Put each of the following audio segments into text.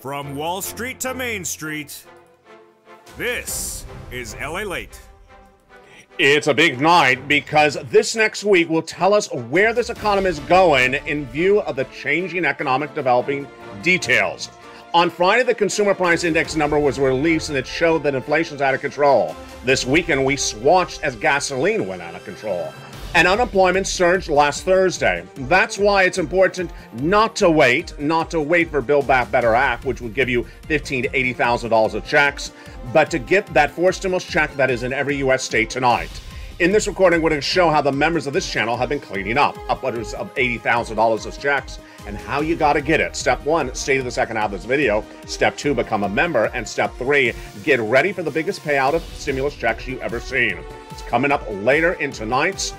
From Wall Street to Main Street, this is Lalate. It's a big night because this next week will tell us where this economy is going in view of the changing economic developing details. On Friday, the Consumer Price Index number was released and it showed that inflation's out of control. This weekend, we watched as gasoline went out of control. And unemployment surged last Thursday. That's why it's important not to wait for Build Back Better Act, which would give you $15,000 to $80,000 of checks, but to get that forced stimulus check that is in every U.S. state tonight. In this recording, we're going to show how the members of this channel have been cleaning up upwards of $80,000 of checks and how you got to get it. Step 1, stay to the second half of this video. Step 2, become a member. And Step 3, get ready for the biggest payout of stimulus checks you've ever seen. It's coming up later in tonight's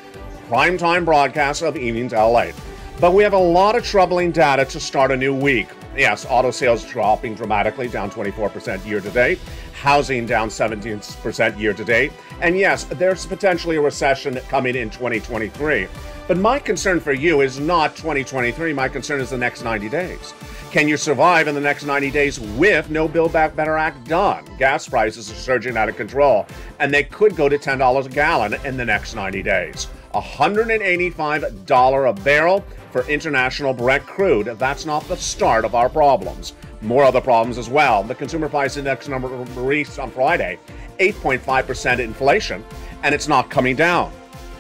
primetime broadcast of Evenings Lalate. But we have a lot of troubling data to start a new week. Yes, auto sales dropping dramatically, down 24% year to date. Housing down 17% year to date. And yes, there's potentially a recession coming in 2023. But my concern for you is not 2023. My concern is the next 90 days. Can you survive in the next 90 days with no Build Back Better Act done? Gas prices are surging out of control, and they could go to $10 a gallon in the next 90 days. $185 a barrel for international Brent crude. That's not the start of our problems. More other problems as well. The Consumer Price Index number released on Friday, 8.5% inflation, and it's not coming down.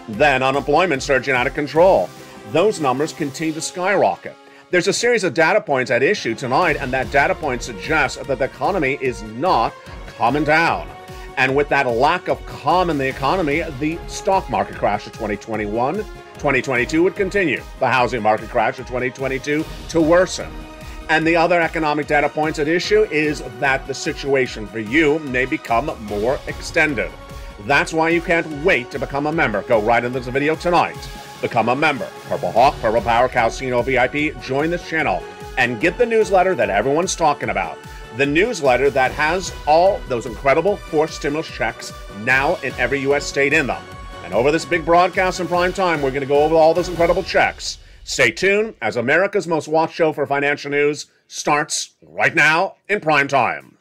Then unemployment surging out of control. Those numbers continue to skyrocket. There's a series of data points at issue tonight, and that data point suggests that the economy is not calming down. And with that lack of calm in the economy, the stock market crash of 2021, 2022 would continue. The housing market crash of 2022 to worsen. And the other economic data points at issue is that the situation for you may become more extended. That's why you can't wait to become a member. Go right into this video tonight. Become a member. Purple Hawk, Purple Power, Calcino VIP. Join this channel and get the newsletter that everyone's talking about. The newsletter that has all those incredible forced stimulus checks now in every U.S. state in them. And over this big broadcast in prime time, we're going to go over all those incredible checks. Stay tuned as America's most watched show for financial news starts right now in prime time.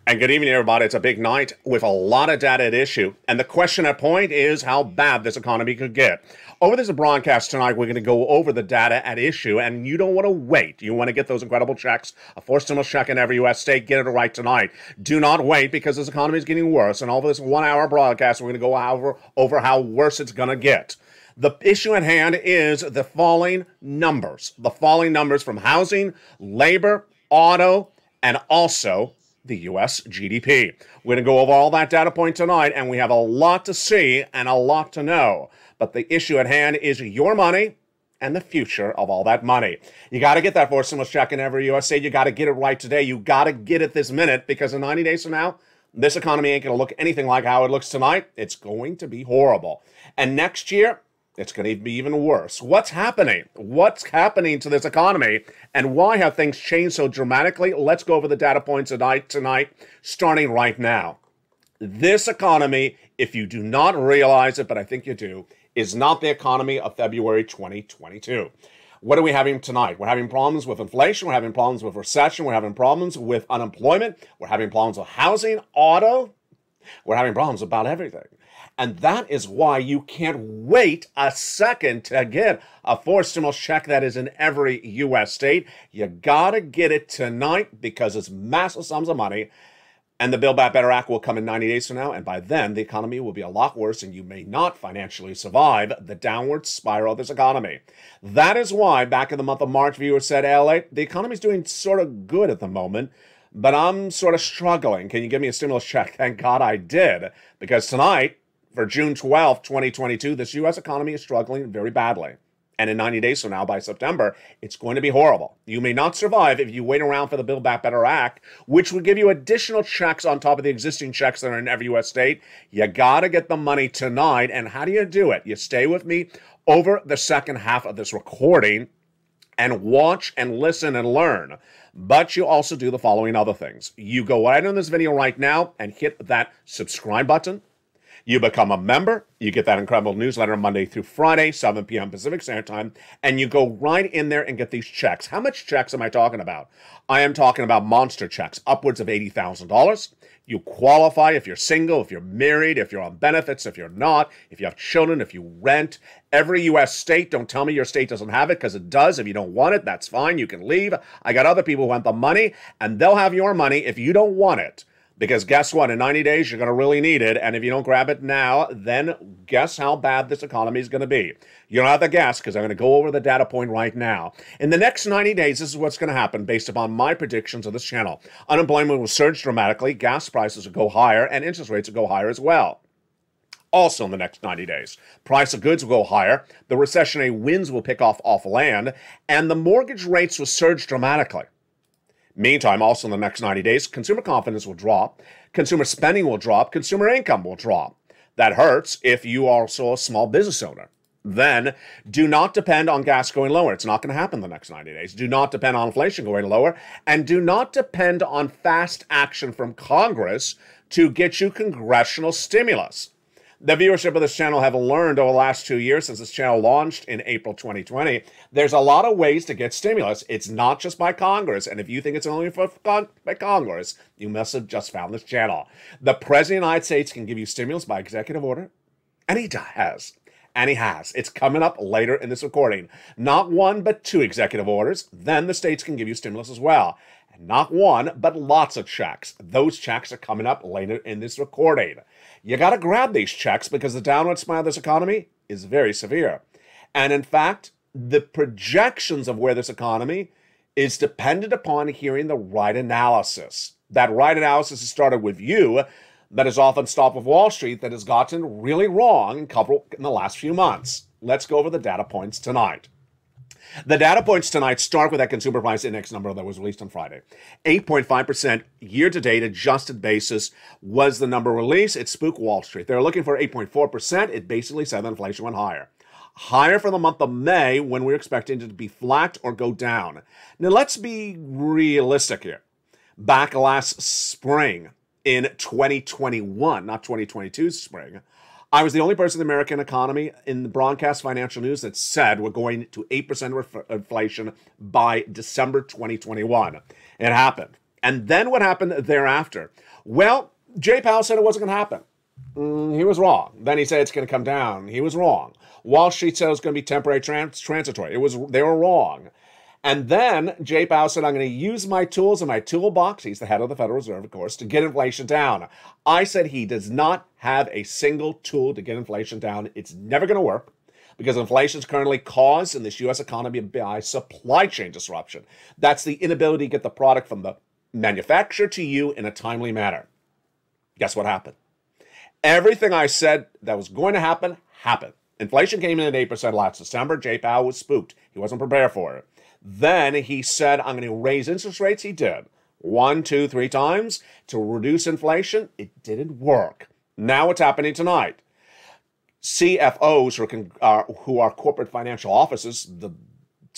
And good evening, everybody. It's a big night with a lot of data at issue. And the question at point is how bad this economy could get. Over this broadcast tonight, we're going to go over the data at issue, and you don't want to wait. You want to get those incredible checks, a forced stimulus check in every U.S. state, get it right tonight. Do not wait because this economy is getting worse. And over this 1 hour broadcast, we're going to go over how worse it's going to get. The issue at hand is the falling numbers. The falling numbers from housing, labor, auto, and also the U.S. GDP. We're going to go over all that data point tonight, and we have a lot to see and a lot to know. But the issue at hand is your money and the future of all that money. You got to get that forced stimulus check in every U.S. state. You got to get it right today. You got to get it this minute, because in 90 days from now, this economy ain't going to look anything like how it looks tonight. It's going to be horrible. And next year, it's going to be even worse. What's happening? What's happening to this economy? And why have things changed so dramatically? Let's go over the data points tonight, starting right now. This economy, if you do not realize it, but I think you do, is not the economy of February 2022. What are we having tonight? We're having problems with inflation. We're having problems with recession. We're having problems with unemployment. We're having problems with housing, auto. We're having problems about everything. And that is why you can't wait a second to get a forced stimulus check that is in every U.S. state. You got to get it tonight because it's massive sums of money. And the Build Back Better Act will come in 90 days from now. And by then, the economy will be a lot worse and you may not financially survive the downward spiral of this economy. That is why back in the month of March, viewers said, LA, the economy is doing sort of good at the moment, but I'm sort of struggling. Can you give me a stimulus check? Thank God I did. Because tonight, for June 12th, 2022, this U.S. economy is struggling very badly. And in 90 days from now, by September, it's going to be horrible. You may not survive if you wait around for the Build Back Better Act, which would give you additional checks on top of the existing checks that are in every U.S. state. You got to get the money tonight. And how do you do it? You stay with me over the second half of this recording and watch and listen and learn. But you also do the following other things. You go right on this video right now and hit that subscribe button. You become a member. You get that incredible newsletter Monday through Friday, 7 p.m. Pacific Standard Time, and you go right in there and get these checks. How much checks am I talking about? I am talking about monster checks, upwards of $80,000. You qualify if you're single, if you're married, if you're on benefits, if you're not, if you have children, if you rent. Every U.S. state, don't tell me your state doesn't have it, because it does. If you don't want it, that's fine. You can leave. I got other people who want the money, and they'll have your money if you don't want it. Because guess what? In 90 days, you're going to really need it. And if you don't grab it now, then guess how bad this economy is going to be. You don't have to guess, because I'm going to go over the data point right now. In the next 90 days, this is what's going to happen based upon my predictions of this channel. Unemployment will surge dramatically, gas prices will go higher, and interest rates will go higher as well. Also in the next 90 days, price of goods will go higher, the recessionary winds will pick off land, and the mortgage rates will surge dramatically. Meantime, also in the next 90 days, consumer confidence will drop, consumer spending will drop, consumer income will drop. That hurts if you are also a small business owner. Then do not depend on gas going lower. It's not going to happen in the next 90 days. Do not depend on inflation going lower, and do not depend on fast action from Congress to get you congressional stimulus. The viewership of this channel have learned over the last 2 years since this channel launched in April 2020. There's a lot of ways to get stimulus. It's not just by Congress. And if you think it's only by Congress, you must have just found this channel. The President of the United States can give you stimulus by executive order. And he has. And he has. It's coming up later in this recording. Not one, but 2 executive orders. Then the states can give you stimulus as well. And not one, but lots of checks. Those checks are coming up later in this recording. You got to grab these checks because the downward spiral of this economy is very severe. And in fact, the projections of where this economy is dependent upon hearing the right analysis. That right analysis has started with you, that is often stopped with Wall Street, that has gotten really wrong in the last few months. Let's go over the data points tonight. The data points tonight start with that consumer price index number that was released on Friday. 8.5% year-to-date adjusted basis was the number released. It spooked Wall Street. They're looking for 8.4%. It basically said that inflation went higher. Higher for the month of May, when we're expecting it to be flat or go down. Now, let's be realistic here. Back last spring in 2021, not 2022 spring, I was the only person in the American economy in the broadcast financial news that said we're going to 8% inflation by December 2021. It happened. And then what happened thereafter? Well, Jay Powell said it wasn't going to happen. He was wrong. Then he said it's going to come down. He was wrong. Wall Street said it was going to be temporary, transitory. They were wrong. And then Jay Powell said, I'm going to use my tools in my toolbox. He's the head of the Federal Reserve, of course, to get inflation down. I said he does not have a single tool to get inflation down. It's never going to work because inflation is currently caused in this U.S. economy by supply chain disruption. That's the inability to get the product from the manufacturer to you in a timely manner. Guess what happened? Everything I said that was going to happen, happened. Inflation came in at 8% last December. Jay Powell was spooked. He wasn't prepared for it. Then he said, I'm going to raise interest rates. He did. 1, 2, 3 times to reduce inflation. It didn't work. Now what's happening tonight? CFOs who are corporate financial officers,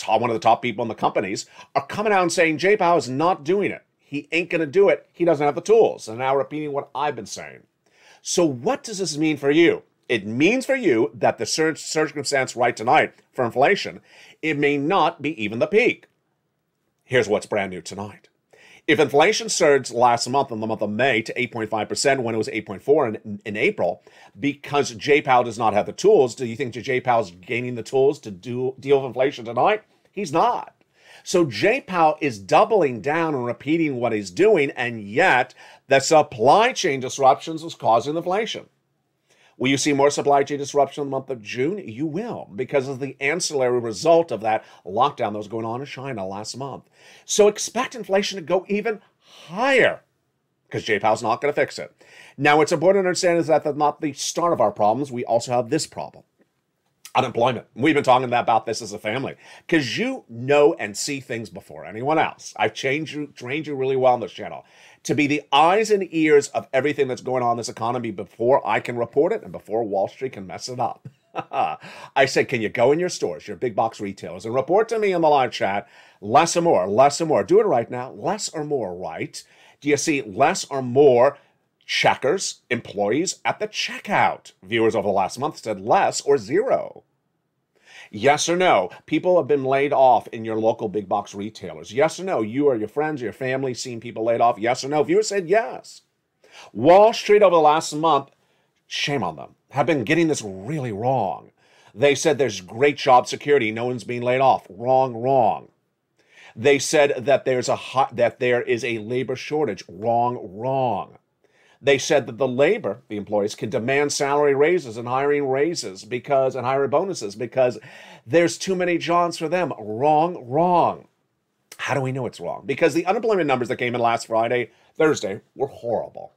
one of the top people in the companies, are coming out and saying Jay Powell is not doing it. He ain't going to do it. He doesn't have the tools. And now repeating what I've been saying. So what does this mean for you? It means for you that the circumstance right tonight for inflation, it may not be even the peak. Here's what's brand new tonight. If inflation surged last month, in the month of May, to 8.5% when it was 8.4% in April, because Jay Powell does not have the tools, do you think Jay Powell's gaining the tools to deal with inflation tonight? He's not. So Jay Powell is doubling down and repeating what he's doing, and yet the supply chain disruptions was causing inflation. Will you see more supply chain disruption in the month of June? You will, because of the ancillary result of that lockdown that was going on in China last month. So expect inflation to go even higher, because Jay Powell's not going to fix it. Now, what's important to understand is that that's not the start of our problems. We also have this problem. Unemployment. We've been talking about this as a family because you know and see things before anyone else. I've trained you really well on this channel to be the eyes and ears of everything that's going on in this economy before I can report it and before Wall Street can mess it up. I said, can you go in your stores, your big box retailers, and report to me in the live chat, less or more, less or more. Do it right now, less or more, right? Do you see less or more checkers, employees at the checkout? Viewers over the last month said less or zero. Yes or no, people have been laid off in your local big box retailers. Yes or no, you or your friends or your family seen people laid off. Yes or no, viewers said yes. Wall Street over the last month, shame on them, have been getting this really wrong. They said there's great job security, no one's being laid off. Wrong, wrong. They said that there is a labor shortage. Wrong, wrong. They said that the employees can demand salary raises and hiring raises and hiring bonuses because there's too many jobs for them. Wrong, wrong. How do we know it's wrong? Because the unemployment numbers that came in last Thursday, were horrible.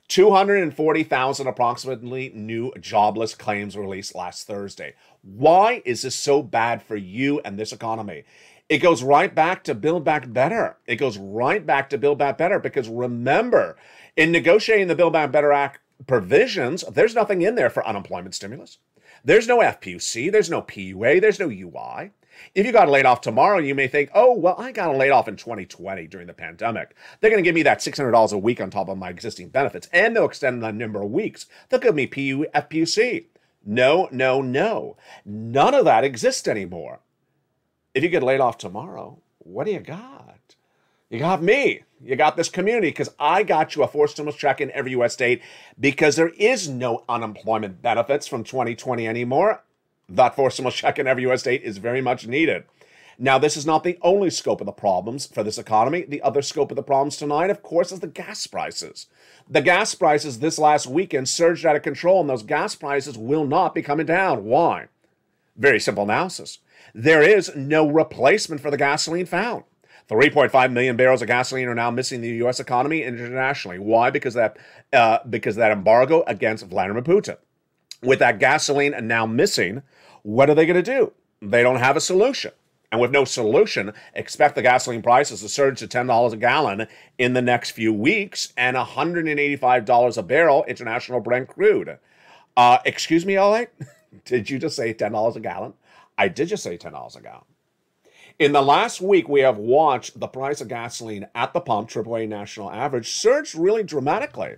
240,000 approximately new jobless claims released last Thursday. Why is this so bad for you and this economy? It goes right back to Build Back Better. It goes right back to Build Back Better because remember, in negotiating the Build Back Better Act provisions, there's nothing in there for unemployment stimulus. There's no FPUC, there's no PUA, there's no UI. If you got laid off tomorrow, you may think, oh, well, I got laid off in 2020 during the pandemic. They're going to give me that $600 a week on top of my existing benefits, and they'll extend the number of weeks. They'll give me FPUC. No, no, no. None of that exists anymore. If you get laid off tomorrow, what do you got? You got me. You got this community because I got you a forced stimulus check in every U.S. state because there is no unemployment benefits from 2020 anymore. That forced stimulus check in every U.S. state is very much needed. Now, this is not the only scope of the problems for this economy. The other scope of the problems tonight, of course, is the gas prices. The gas prices this last weekend surged out of control, and those gas prices will not be coming down. Why? Very simple analysis. There is no replacement for the gasoline found. 3.5 million barrels of gasoline are now missing the U.S. economy and internationally. Why? Because that embargo against Vladimir Putin. With that gasoline now missing, what are they going to do? They don't have a solution. And with no solution, expect the gasoline prices to surge to $10 a gallon in the next few weeks and $185 a barrel international Brent crude. Excuse me, Lalate? Did you just say $10 a gallon? I did just say $10 a gallon. In the last week, we have watched the price of gasoline at the pump, AAA national average, surge really dramatically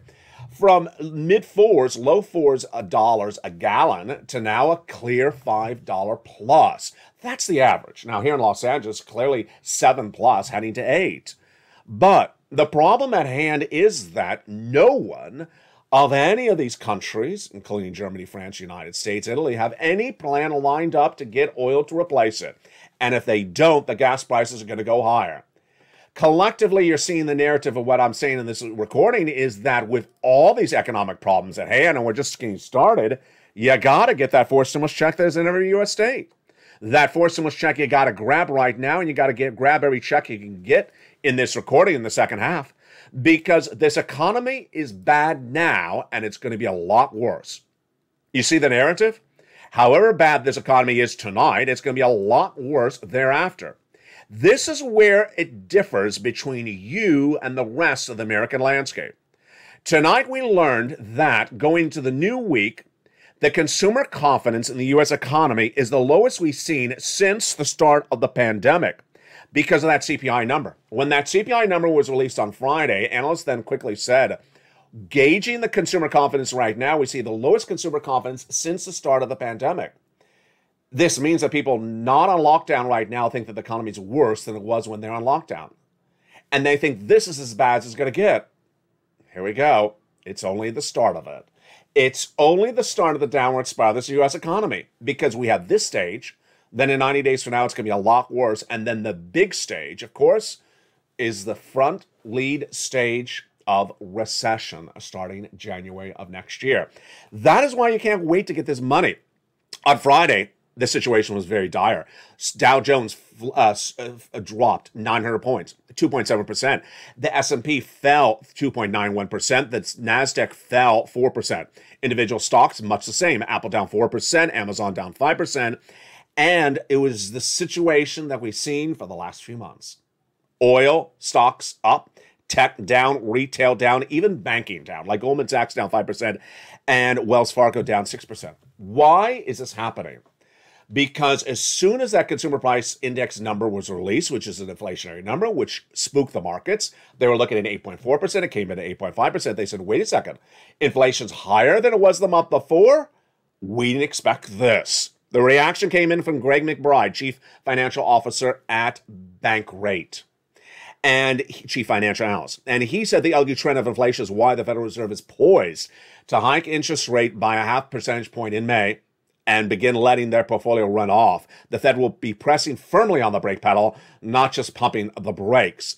from mid-fours, low fours dollars a gallon to now a clear $5 plus. That's the average. Now, here in Los Angeles, clearly 7 plus, heading to 8. But the problem at hand is that no one of any of these countries, including Germany, France, United States, Italy, have any plan lined up to get oil to replace it. And if they don't, the gas prices are going to go higher. Collectively, you're seeing the narrative of what I'm saying in this recording is that with all these economic problems at hand, and we're just getting started, you got to get that forced stimulus check that's in every U.S. state. That forced stimulus check you got to grab right now, and you got to grab every check you can get in this recording in the second half, because this economy is bad now, and it's going to be a lot worse. You see the narrative? However bad this economy is tonight, it's going to be a lot worse thereafter. This is where it differs between you and the rest of the American landscape. Tonight we learned that going into the new week, the consumer confidence in the U.S. economy is the lowest we've seen since the start of the pandemic because of that CPI number. When that CPI number was released on Friday, analysts then quickly said, gauging the consumer confidence right now, we see the lowest consumer confidence since the start of the pandemic. This means that people not on lockdown right now think that the economy is worse than it was when they're on lockdown. And they think this is as bad as it's going to get. Here we go. It's only the start of it. It's only the start of the downward spiral of this U.S. economy, because we have this stage. Then in 90 days from now, it's going to be a lot worse. And then the big stage, of course, is the front lead stage of recession starting January of next year. That is why you can't wait to get this money. On Friday, the situation was very dire. Dow Jones dropped 900 points, 2.7%. The S&P fell 2.91%. The NASDAQ fell 4%. Individual stocks, much the same. Apple down 4%, Amazon down 5%. And it was the situation that we've seen for the last few months. Oil stocks up, tech down, retail down, even banking down, like Goldman Sachs down 5%, and Wells Fargo down 6%. Why is this happening? Because as soon as that consumer price index number was released, which is an inflationary number, which spooked the markets, they were looking at 8.4%. It came in at 8.5%. They said, wait a second, inflation's higher than it was the month before? We didn't expect this. The reaction came in from Greg McBride, Chief Financial Officer at Bankrate, and Chief Financial Analyst. And he said the ugly trend of inflation is why the Federal Reserve is poised to hike interest rate by a 0.5 percentage point in May and begin letting their portfolio run off. The Fed will be pressing firmly on the brake pedal, not just pumping the brakes.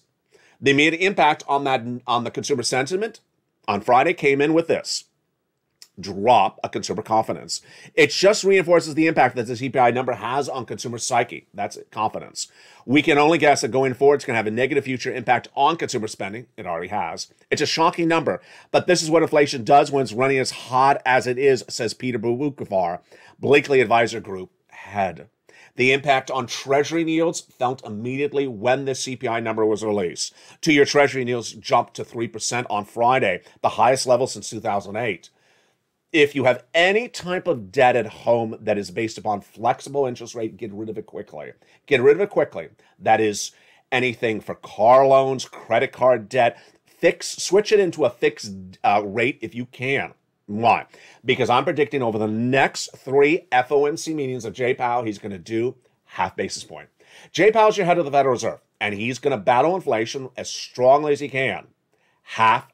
The immediate impact on the consumer sentiment on Friday came in with this drop of consumer confidence. It just reinforces the impact that the CPI number has on consumer psyche. That's confidence. We can only guess that going forward, it's going to have a negative future impact on consumer spending. It already has. It's a shocking number, but this is what inflation does when it's running as hot as it is, says Peter Bukavar, Blakely Advisor Group head. The impact on Treasury yields felt immediately when the CPI number was released. Two-year Treasury yields jumped to 3% on Friday, the highest level since 2008. If you have any type of debt at home that is based upon flexible interest rate, get rid of it quickly. Get rid of it quickly. That is anything for car loans, credit card debt. Switch it into a fixed rate if you can. Why? Because I'm predicting over the next 3 FOMC meetings that Jay Powell, he's going to do 0.5 basis point. Jay Powell's your head of the Federal Reserve, and he's going to battle inflation as strongly as he can. Half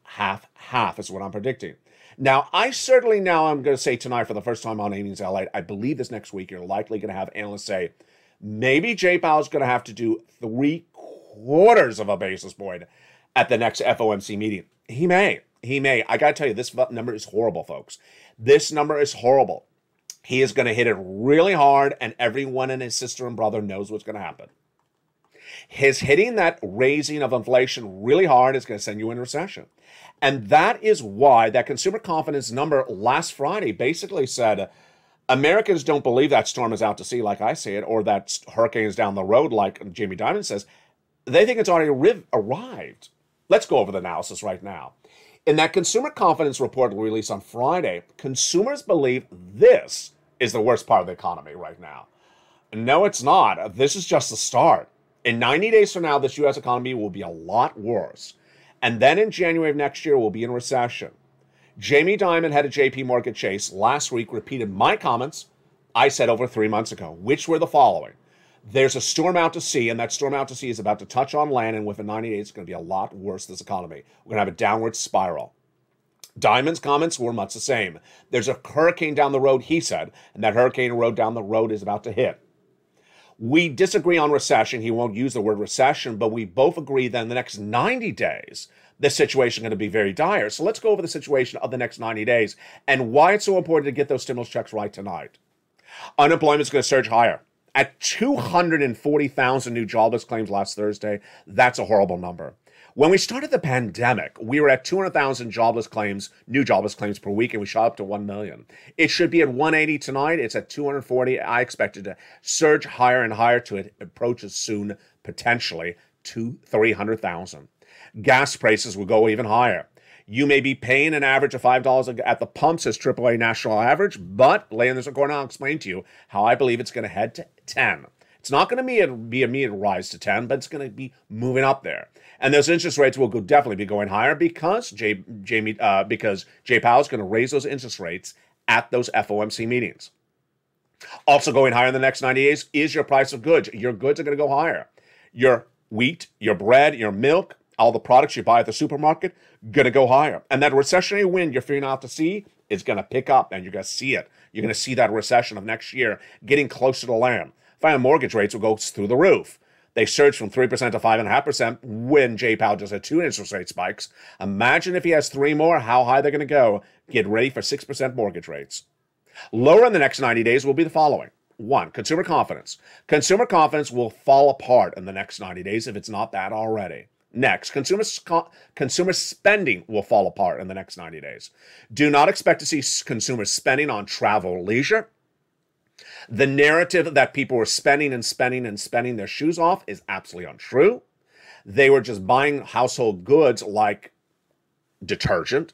is what I'm predicting. Now, I'm going to say tonight for the first time on Evenings LA, I believe this next week you're likely going to have analysts say, maybe Jay Powell's going to have to do 3/4 of a basis point at the next FOMC meeting. He may. I got to tell you, this number is horrible, folks. This number is horrible. He is going to hit it really hard, and everyone and his sister and brother knows what's going to happen. His hitting that raising of inflation really hard is going to send you in recession. And that is why that consumer confidence number last Friday basically said, Americans don't believe that storm is out to sea like I see it, or that hurricane is down the road like Jamie Dimon says. They think it's already arrived. Let's go over the analysis right now. In that consumer confidence report released on Friday, consumers believe this is the worst part of the economy right now. No, it's not. This is just the start. In 90 days from now, this U.S. economy will be a lot worse. And then in January of next year, we'll be in recession. Jamie Dimon, head of JP Morgan Chase, last week repeated my comments I said over 3 months ago, which were the following. There's a storm out to sea, and that storm out to sea is about to touch on land, and within 90 days, it's going to be a lot worse, this economy. We're going to have a downward spiral. Dimon's comments were much the same. There's a hurricane down the road, he said, and that hurricane road down the road is about to hit. We disagree on recession. He won't use the word recession, but we both agree that in the next 90 days, this situation is going to be very dire. So let's go over the situation of the next 90 days and why it's so important to get those stimulus checks right tonight. Unemployment is going to surge higher. At 240,000 new jobless claims last Thursday, that's a horrible number. When we started the pandemic, we were at 200,000 jobless claims, new jobless claims per week, and we shot up to 1 million. It should be at 180 tonight. It's at 240. I expect it to surge higher and higher to it approaches soon, potentially, to 300,000. Gas prices will go even higher. You may be paying an average of $5 at the pump, says AAA national average, but laying this according, I'll explain to you how I believe it's going to head to 10. It's not going to be immediate rise to 10, but it's going to be moving up there. And those interest rates will definitely be going higher because Jay Powell is going to raise those interest rates at those FOMC meetings. Also going higher in the next 90 days is your price of goods. Your goods are going to go higher. Your wheat, your bread, your milk, all the products you buy at the supermarket, going to go higher. And that recessionary wind you're fearing out to sea is going to pick up, and you're going to see it. You're going to see that recession of next year getting closer to land. Final mortgage rates will go through the roof. They surged from 3% to 5.5% when Jay Powell just had 2 interest rate spikes. Imagine if he has 3 more, how high they're going to go. Get ready for 6% mortgage rates. Lower in the next 90 days will be the following. One, consumer confidence. Consumer confidence will fall apart in the next 90 days if it's not bad already. Next, consumer spending will fall apart in the next 90 days. Do not expect to see consumer spending on travel, leisure. The narrative that people were spending and spending and spending their shoes off is absolutely untrue. They were just buying household goods like detergent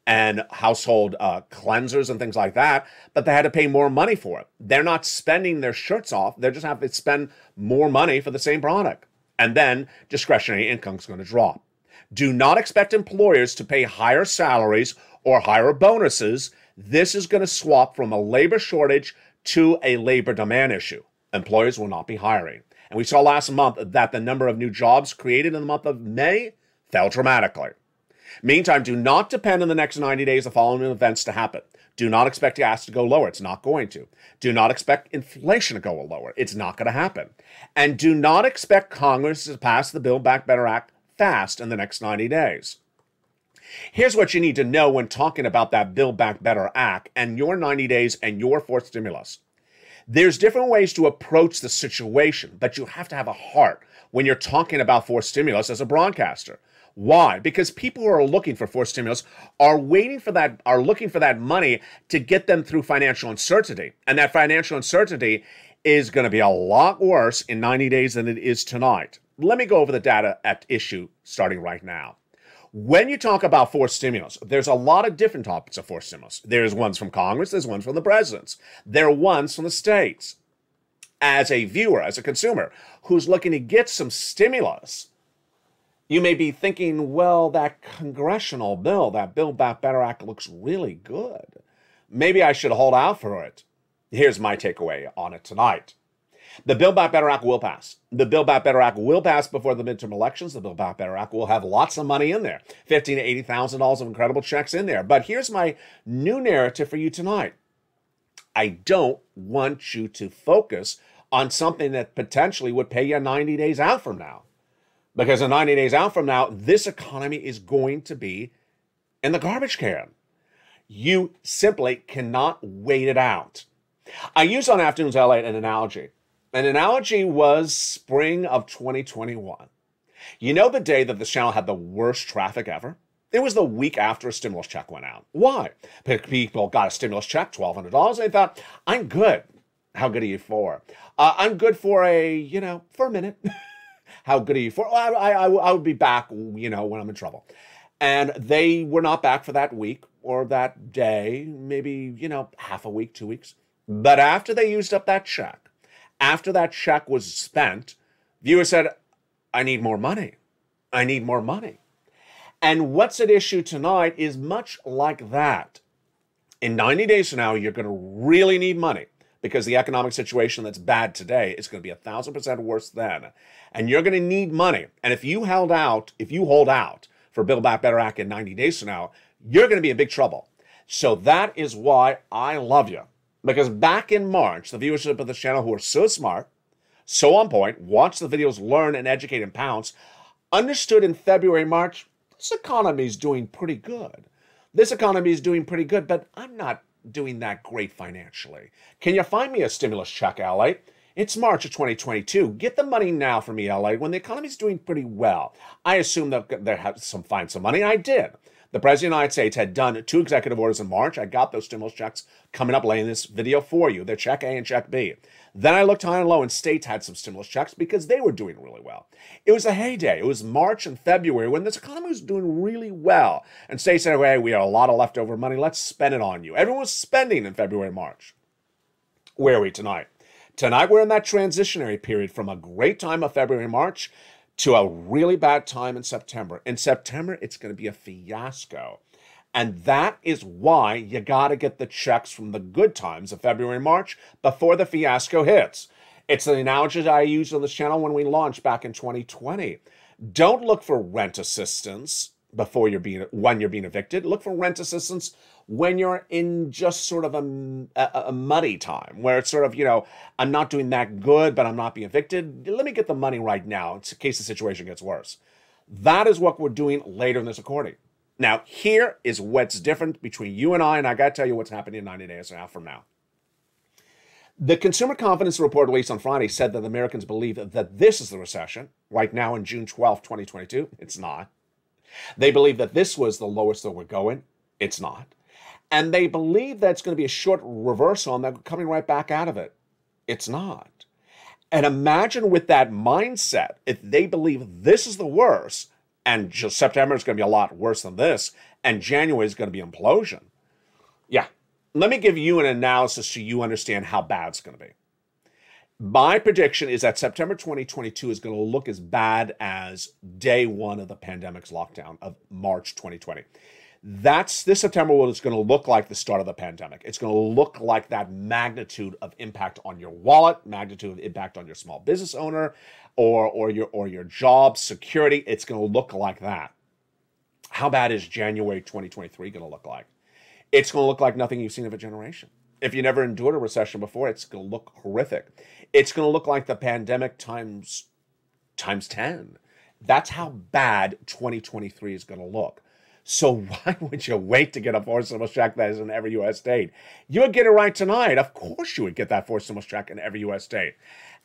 and household cleansers and things like that, but they had to pay more money for it. They're not spending their shirts off. They just have to spend more money for the same product. And then discretionary income is going to drop. Do not expect employers to pay higher salaries or higher bonuses. This is going to swap from a labor shortage to a labor demand issue. Employers will not be hiring. And we saw last month that the number of new jobs created in the month of May fell dramatically. Meantime, do not depend on the next 90 days of following events to happen. Do not expect gas to go lower. It's not going to. Do not expect inflation to go lower. It's not going to happen. And do not expect Congress to pass the Build Back Better Act fast in the next 90 days. Here's what you need to know when talking about that Build Back Better Act and your 90 days and your fourth stimulus. There's different ways to approach the situation, but you have to have a heart when you're talking about fourth stimulus as a broadcaster. Why? Because people who are looking for fourth stimulus are looking for that money to get them through financial uncertainty. And that financial uncertainty is going to be a lot worse in 90 days than it is tonight. Let me go over the data at issue starting right now. When you talk about fourth stimulus, there's a lot of different topics of fourth stimulus. There's ones from Congress, there's ones from the presidents. There are ones from the states. As a viewer, as a consumer, who's looking to get some stimulus, you may be thinking, well, that congressional bill, that Build Back Better Act looks really good. Maybe I should hold out for it. Here's my takeaway on it tonight. The Build Back Better Act will pass. The Build Back Better Act will pass before the midterm elections. The Build Back Better Act will have lots of money in there, $15,000 to $80,000 of incredible checks in there. But here's my new narrative for you tonight. I don't want you to focus on something that potentially would pay you 90 days out from now. Because in 90 days out from now, this economy is going to be in the garbage can. You simply cannot wait it out. I used on Afternoons Lalate an analogy. An analogy was spring of 2021. You know the day that this channel had the worst traffic ever? It was the week after a stimulus check went out. Why? People got a stimulus check, $1,200. They thought, I'm good. How good are you for? I'm good for for a minute. How good are you for? I would be back, when I'm in trouble. And they were not back for that week or that day, maybe, half a week, 2 weeks. But after they used up that check, after that check was spent, viewers said, I need more money. I need more money. And what's at issue tonight is much like that. In 90 days from now, you're going to really need money because the economic situation that's bad today is going to be 1,000% worse then. And you're going to need money. And if you hold out for Build Back Better Act in 90 days from now, you're going to be in big trouble. So that is why I love you. Because back in March, the viewership of this channel who are so smart, so on point, watch the videos, learn and educate and pounce, understood in February, March, this economy is doing pretty good. This economy is doing pretty good, but I'm not doing that great financially. Can you find me a stimulus check, LA? It's March of 2022. Get the money now for me, LA, when the economy is doing pretty well. I assume that they have find some money, and I did. The President of the United States had done 2 executive orders in March. I got those stimulus checks coming up later in this video for you. They're check A and check B. Then I looked high and low, and states had some stimulus checks because they were doing really well. It was a heyday. It was March and February when this economy was doing really well. And states said, hey, we have a lot of leftover money. Let's spend it on you. Everyone was spending in February and March. Where are we tonight? Tonight, we're in that transitionary period from a great time of February and March to a really bad time in September. In September, it's going to be a fiasco. And that is why you got to get the checks from the good times of February and March before the fiasco hits. It's the analogy that I used on this channel when we launched back in 2020. Don't look for rent assistance when you're being evicted. Look for rent assistance when you're in just sort of a muddy time, where it's sort of, I'm not doing that good, but I'm not being evicted. Let me get the money right now in case the situation gets worse. That is what we're doing later in this recording. Now, here is what's different between you and I got to tell you what's happening in 90 days from now. The consumer confidence report released on Friday said that Americans believe that this is the recession. Right now in June 12th, 2022, it's not. They believe that this was the lowest that we're going. It's not. And they believe that it's going to be a short reversal and they're coming right back out of it. It's not. And imagine with that mindset, if they believe this is the worst, and just September is going to be a lot worse than this, and January is going to be implosion. Yeah. Let me give you an analysis so you understand how bad it's going to be. My prediction is that September 2022 is going to look as bad as day one of the pandemic's lockdown of March 2020. This September what it's going to look like the start of the pandemic. It's going to look like that magnitude of impact on your wallet, magnitude of impact on your small business owner, or your job security. It's going to look like that. How bad is January 2023 going to look like? It's going to look like nothing you've seen of a generation. If you never endured a recession before, it's going to look horrific. It's going to look like the pandemic times 10. That's how bad 2023 is going to look. So why would you wait to get a forced stimulus check that is in every U.S. state? You would get it right tonight. Of course you would get that forced stimulus check in every U.S. state.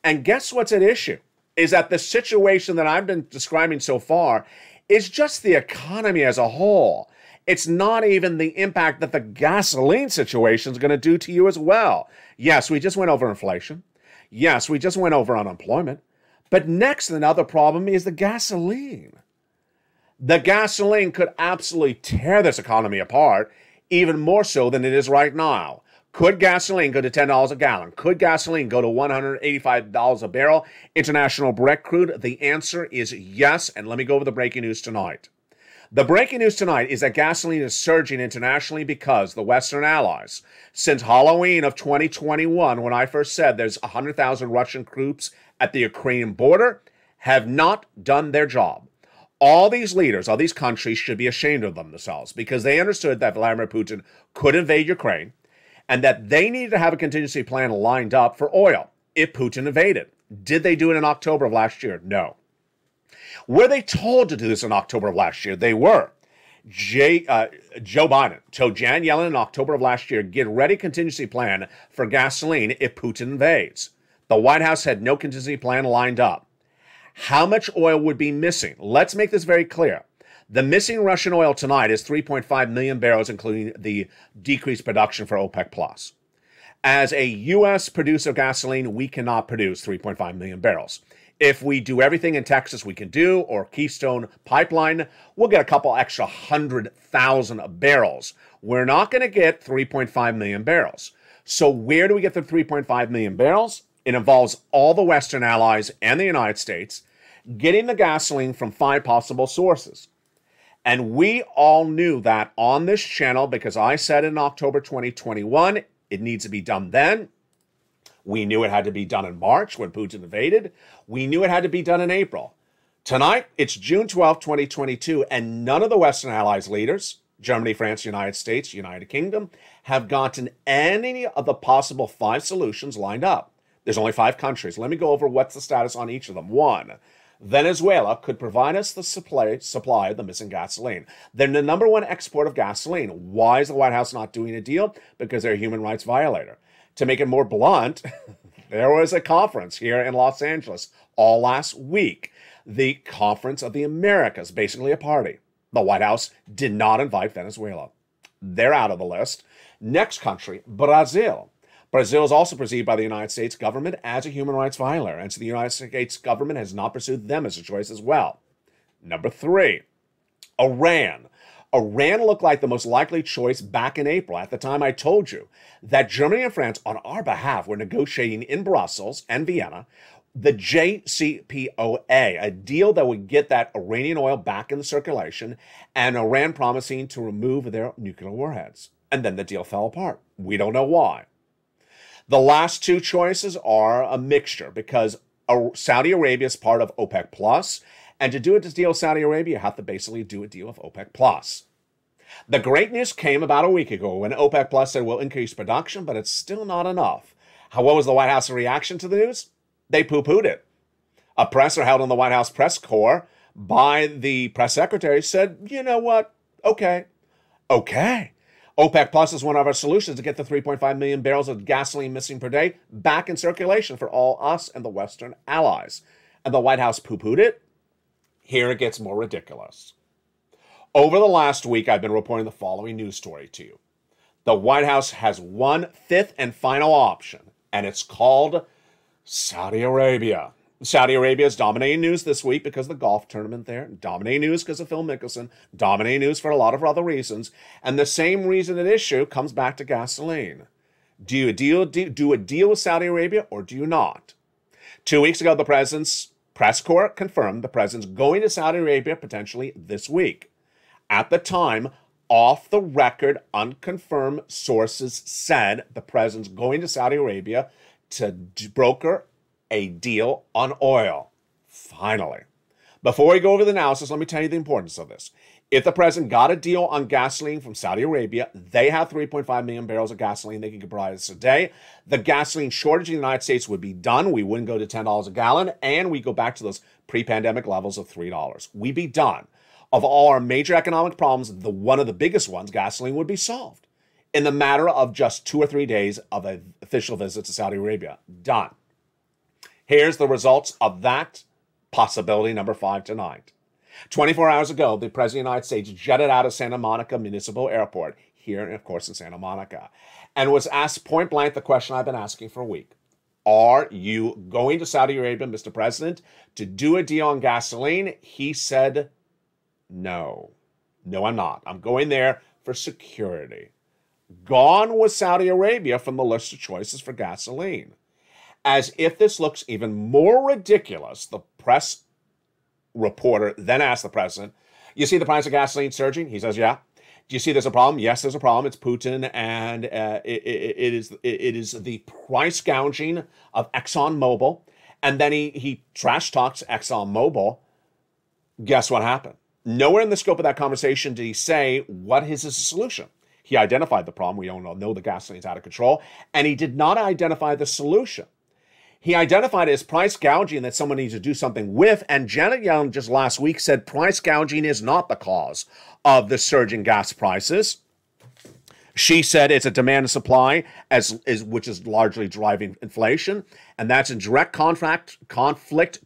And guess what's at issue? Is that the situation that I've been describing so far is just the economy as a whole. It's not even the impact that the gasoline situation is going to do to you as well. Yes, we just went over inflation. Yes, we just went over unemployment. But next, another problem is the gasoline. The gasoline could absolutely tear this economy apart, even more so than it is right now. Could gasoline go to $10 a gallon? Could gasoline go to $185 a barrel? International Brent crude? The answer is yes, and let me go over the breaking news tonight. The breaking news tonight is that gasoline is surging internationally because the Western allies, since Halloween of 2021, when I first said there's 100,000 Russian troops at the Ukrainian border, have not done their job. All these leaders, all these countries should be ashamed of themselves because they understood that Vladimir Putin could invade Ukraine and that they needed to have a contingency plan lined up for oil if Putin invaded. Did they do it in October of last year? No. Were they told to do this in October of last year? They were. Joe Biden told Janet Yellen in October of last year, get ready contingency plan for gasoline if Putin invades. The White House had no contingency plan lined up. How much oil would be missing? Let's make this very clear. The missing Russian oil tonight is 3.5 million barrels, including the decreased production for OPEC+. As a U.S. producer of gasoline, we cannot produce 3.5 million barrels. If we do everything in Texas we can do, or Keystone Pipeline, we'll get a couple extra 100,000 barrels. We're not going to get 3.5 million barrels. So where do we get the 3.5 million barrels? It involves all the Western allies and the United States getting the gasoline from 5 possible sources. And we all knew that on this channel because I said in October 2021, it needs to be done then. We knew it had to be done in March when Putin invaded. We knew it had to be done in April. Tonight, it's June 12, 2022, and none of the Western allies leaders, Germany, France, United States, United Kingdom, have gotten any of the possible 5 solutions lined up. There's only 5 countries. Let me go over what's the status on each of them. 1, Venezuela could provide us the supply of the missing gasoline. They're the number 1 export of gasoline. Why is the White House not doing a deal? Because they're a human rights violator. To make it more blunt, there was a conference here in Los Angeles all last week. The Conference of the Americas, basically a party. The White House did not invite Venezuela. They're out of the list. Next country, Brazil. Brazil is also perceived by the United States government as a human rights violator, and so the United States government has not pursued them as a choice as well. Number 3, Iran. Iran looked like the most likely choice back in April. At the time, I told you that Germany and France, on our behalf, were negotiating in Brussels and Vienna the JCPOA, a deal that would get that Iranian oil back in the circulation, and Iran promising to remove their nuclear warheads. And then the deal fell apart. We don't know why. The last 2 choices are a mixture because Saudi Arabia is part of OPEC+, and to do a deal with Saudi Arabia, you have to basically do a deal with OPEC+. The great news came about a week ago when OPEC+ said we'll increase production, but it's still not enough. What was the White House's reaction to the news? They poo-pooed it. A presser held in the White House press corps by the press secretary said, you know what? Okay. OPEC Plus is one of our solutions to get the 3.5 million barrels of gasoline missing per day back in circulation for all us and the Western allies. And the White House poo-pooed it. Here it gets more ridiculous. Over the last week, I've been reporting the following news story to you. The White House has one fifth and final option, and it's called Saudi Arabia. Saudi Arabia is dominating news this week because of the golf tournament there, dominating news because of Phil Mickelson, dominating news for a lot of other reasons, and the same reason at issue comes back to gasoline. Do you do a deal with Saudi Arabia or do you not? 2 weeks ago, the president's press corps confirmed the president's going to Saudi Arabia potentially this week. At the time, off-the-record, unconfirmed sources said the president's going to Saudi Arabia to broker a deal on oil. Finally. Before we go over the analysis, let me tell you the importance of this. If the president got a deal on gasoline from Saudi Arabia, they have 3.5 million barrels of gasoline they can provide us a day. The gasoline shortage in the United States would be done. We wouldn't go to $10 a gallon, and we go back to those pre-pandemic levels of $3. We'd be done. Of all our major economic problems, one of the biggest ones, gasoline, would be solved in the matter of just 2 or 3 days of an official visit to Saudi Arabia. Done. Here's the results of that possibility number 5 tonight. 24 hours ago, the President of the United States jetted out of Santa Monica Municipal Airport, here, of course, in Santa Monica, and was asked point blank the question I've been asking for a week. Are you going to Saudi Arabia, Mr. President, to do a deal on gasoline? He said, no. No, I'm not. I'm going there for security. Gone was Saudi Arabia from the list of choices for gasoline. As if this looks even more ridiculous, the press reporter then asked the president, you see the price of gasoline surging? He says, yeah. Do you see there's a problem? Yes, there's a problem. It's Putin, and it is the price gouging of ExxonMobil. And then he trash talks ExxonMobil. Guess what happened? Nowhere in the scope of that conversation did he say what is his solution. He identified the problem. We all know the gasoline's out of control. And he did not identify the solution. He identified it as price gouging that someone needs to do something with, and Janet Yellen just last week said price gouging is not the cause of the surge in gas prices. She said it's a demand and supply, which is largely driving inflation, and that's in direct conflict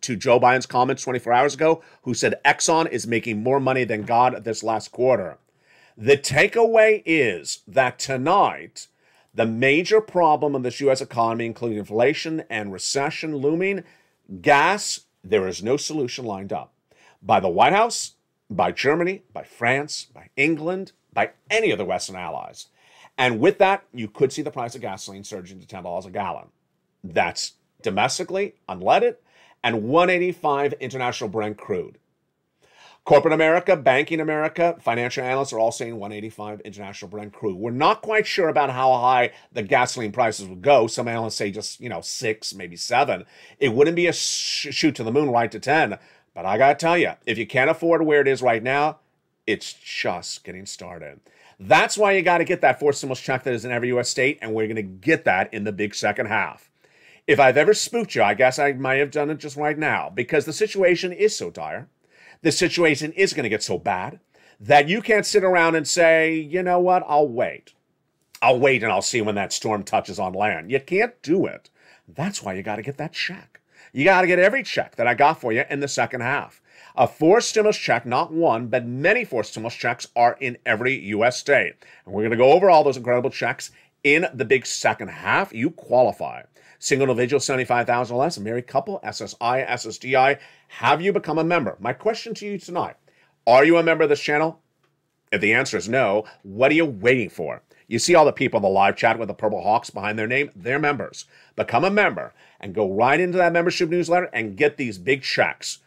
to Joe Biden's comments 24 hours ago, who said Exxon is making more money than God this last quarter. The takeaway is that tonight, the major problem of this U.S. economy, including inflation and recession looming, gas, there is no solution lined up by the White House, by Germany, by France, by England, by any of the Western allies. And with that, you could see the price of gasoline surging to $10 a gallon. That's domestically, unleaded, and $185 international Brent crude. Corporate America, banking America, financial analysts are all saying $185 international Brent crude. We're not quite sure about how high the gasoline prices would go. Some analysts say just, 6, maybe 7. It wouldn't be a shoot to the moon right to 10. But I got to tell you, if you can't afford where it is right now, it's just getting started. That's why you got to get that fourth stimulus check that is in every U.S. state, and we're going to get that in the big second half. If I've ever spooked you, I guess I might have done it just right now, because the situation is so dire. The situation is going to get so bad that you can't sit around and say, you know what, I'll wait. I'll wait and I'll see when that storm touches on land. You can't do it. That's why you got to get that check. You got to get every check that I got for you in the second half. A fourth stimulus check, not one, but many fourth stimulus checks are in every U.S. state. And we're going to go over all those incredible checks in the big second half. You qualify. Single individual, $75,000 or less, a married couple, SSI, SSDI. Have you become a member? My question to you tonight, are you a member of this channel? If the answer is no, what are you waiting for? You see all the people in the live chat with the purple hawks behind their name? They're members. Become a member and go right into that membership newsletter and get these big checks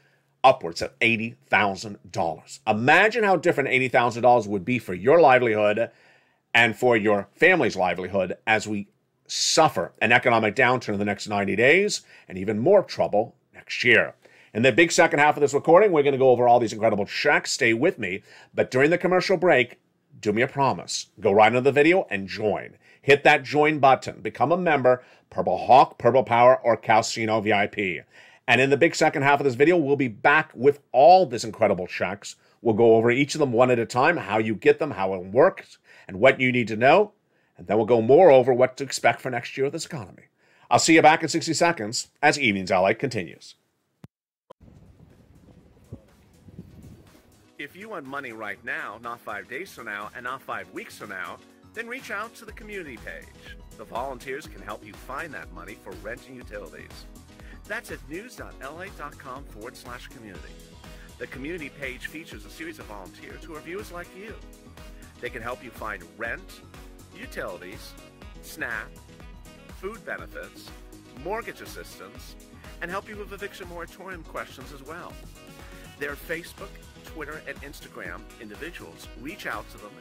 upwards of $80,000. Imagine how different $80,000 would be for your livelihood and for your family's livelihood as we suffer an economic downturn in the next 90 days and even more trouble next year. In the big second half of this recording, we're going to go over all these incredible checks. Stay with me. But during the commercial break, do me a promise. Go right into the video and join. Hit that join button. Become a member, Purple Hawk, Purple Power, or Calcino VIP. And in the big second half of this video, we'll be back with all these incredible checks. We'll go over each of them one at a time, how you get them, how it works, and what you need to know. And then we'll go more over what to expect for next year of this economy. I'll see you back in 60 seconds as Evenings Lalate continues. If you want money right now, not 5 days from now, and not 5 weeks from now, then reach out to the community page. The volunteers can help you find that money for rent and utilities. That's at news.la.com/community. The community page features a series of volunteers who are viewers like you. They can help you find rent, utilities, SNAP, food benefits, mortgage assistance, and help you with eviction moratorium questions as well. Their Facebook, Twitter, and Instagram individuals reach out to them